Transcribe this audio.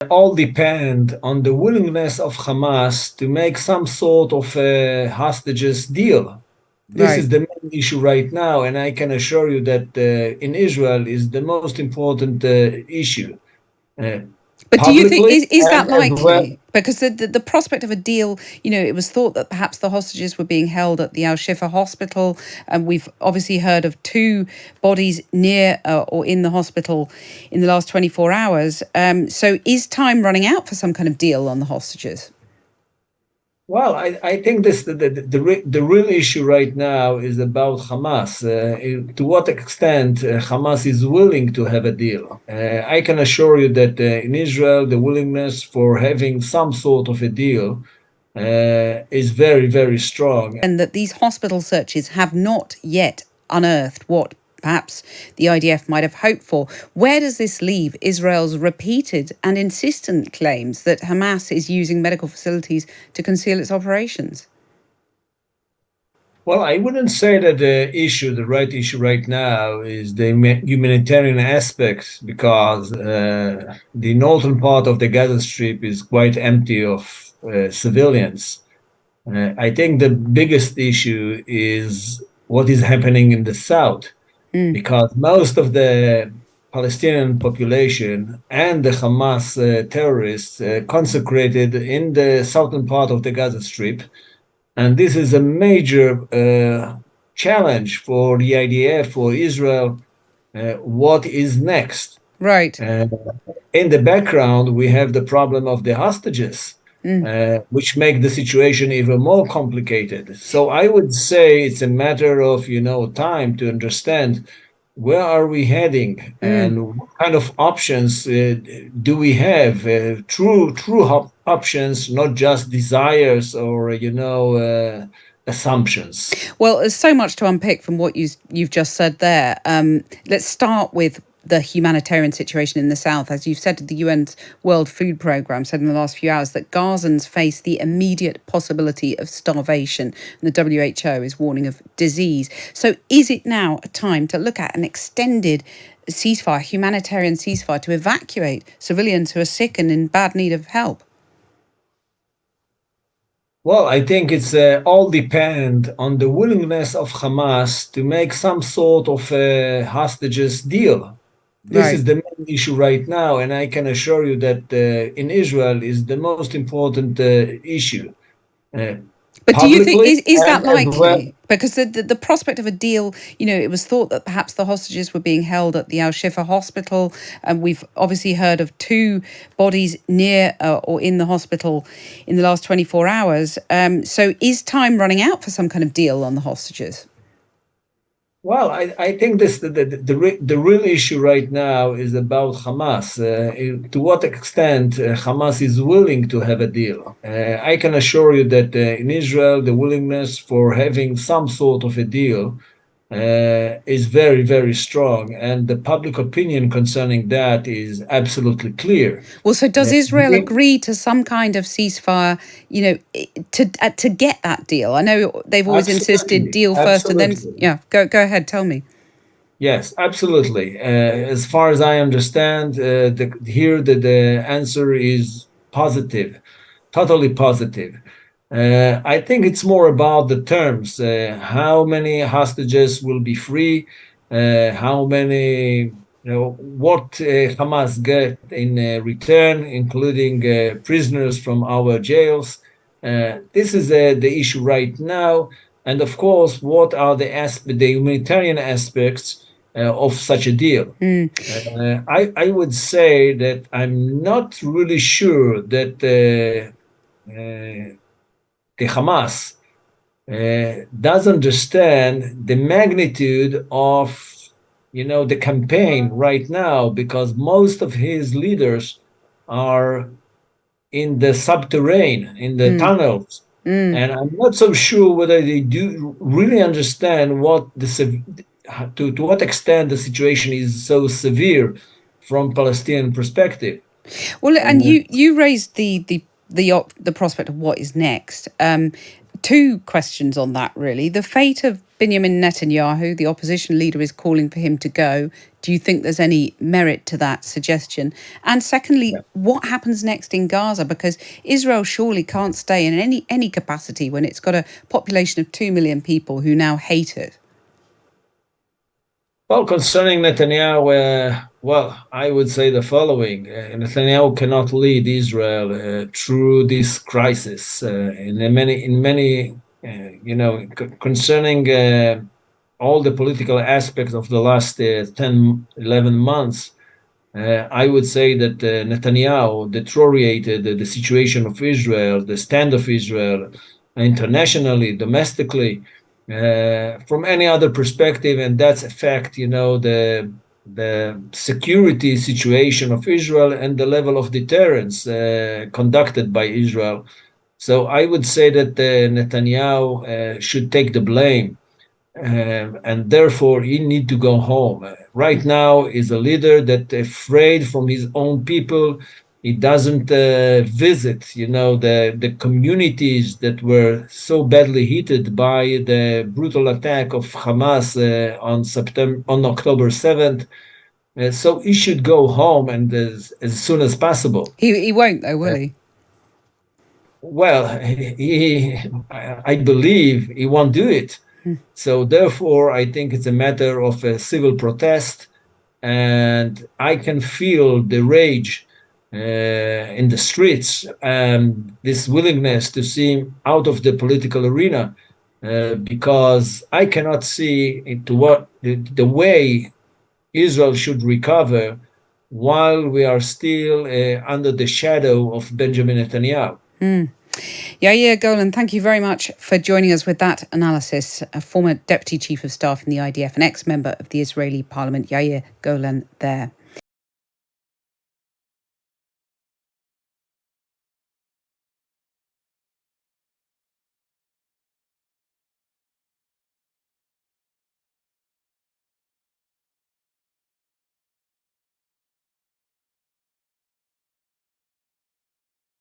all depend on the willingness of Hamas to make some sort of a hostages deal. This Right. is the main issue right now, and I can assure you that in Israel is the most important issue, uh, But do you think publicly is and that as well. likely? Because the prospect of a deal, it was thought that perhaps the hostages were being held at the Al Shifa hospital, and we've obviously heard of two bodies near or in the hospital in the last 24 hours. So is time running out for some kind of deal on the hostages? Well, I think the real issue right now is about Hamas. To what extent Hamas is willing to have a deal? I can assure you that in Israel, the willingness for having some sort of a deal is very, very strong. And that these hospital searches have not yet unearthed what perhaps the IDF might have hoped for. Where does this leave Israel's repeated and insistent claims that Hamas is using medical facilities to conceal its operations? Well, I wouldn't say that the right issue right now is the humanitarian aspect, because the northern part of the Gaza Strip is quite empty of civilians. I think the biggest issue is what is happening in the south, because most of the Palestinian population and the Hamas terrorists consecrated in the southern part of the Gaza Strip. And this is a major challenge for the IDF, for Israel. What is next? Right. In the background, we have the problem of the hostages, which make the situation even more complicated. So I would say it's a matter of, time to understand where are we heading and what kind of options do we have? True options, not just desires or, assumptions. Well, there's so much to unpick from what you've just said there. Let's start with the humanitarian situation in the south. As you've said, the UN's World Food Programme said in the last few hours that Gazans face the immediate possibility of starvation, and the WHO is warning of disease. So is it now a time to look at an extended ceasefire, humanitarian ceasefire, to evacuate civilians who are sick and in bad need of help? Well, I think it's all depend on the willingness of Hamas to make some sort of a hostages deal. This is Right. the main issue right now, and I can assure you that in Israel is the most important issue, uh, But do you think publicly is and that as well. likely? Because the prospect of a deal, it was thought that perhaps the hostages were being held at the Al Shifa hospital, and we've obviously heard of two bodies near or in the hospital in the last 24 hours. So is time running out for some kind of deal on the hostages? Well, I think the real issue right now is about Hamas. To what extent Hamas is willing to have a deal? I can assure you that in Israel, the willingness for having some sort of a deal is very, very strong, and the public opinion concerning that is absolutely clear. Well, so does Israel We- agree to some kind of ceasefire, to get that deal? I know they've always insisted Absolutely, deal first and then, absolutely. yeah, go ahead, tell me. Yes, absolutely. As far as I understand, the answer is positive, totally positive. I think it's more about the terms. How many hostages will be free? How many, what Hamas get in return, including prisoners from our jails. This is the issue right now. And of course, what are the humanitarian aspects of such a deal? I would say that I'm not really sure that the Hamas does understand the magnitude of the campaign right now, because most of his leaders are in the subterranean, in the tunnels. And I'm not so sure whether they do really understand to what extent the situation is so severe from Palestinian perspective. Well, and Uh, you raised the prospect of what is next. Two questions on that, really. The fate of Benjamin Netanyahu, the opposition leader, is calling for him to go. Do you think there's any merit to that suggestion? And secondly, what happens next in Gaza? Because Israel surely can't stay in any capacity when it's got a population of 2 million people who now hate it. Well, concerning Netanyahu, I would say the following: Netanyahu cannot lead Israel through this crisis. Concerning all the political aspects of the last 10, 11 months, I would say that Netanyahu deteriorated the situation of Israel, the stand of Israel, internationally, domestically, from any other perspective, and that's affect the security situation of Israel and the level of deterrence conducted by Israel. So I would say that Netanyahu should take the blame, and therefore he need to go home. Right now, is a leader that afraid from his own people. He doesn't visit, the communities that were so badly hit by the brutal attack of Hamas on October 7th. So he should go home and as soon as possible. He won't, though, will he? Well, I believe he won't do it. So therefore, I think it's a matter of a civil protest, and I can feel the rage in the streets and this willingness to see him out of the political arena, because I cannot see into what the way Israel should recover while we are still under the shadow of Benjamin Netanyahu. Yair Golan, thank you very much for joining us with that analysis. A former Deputy Chief of Staff in the IDF, an ex-member of the Israeli Parliament, Yair Golan there.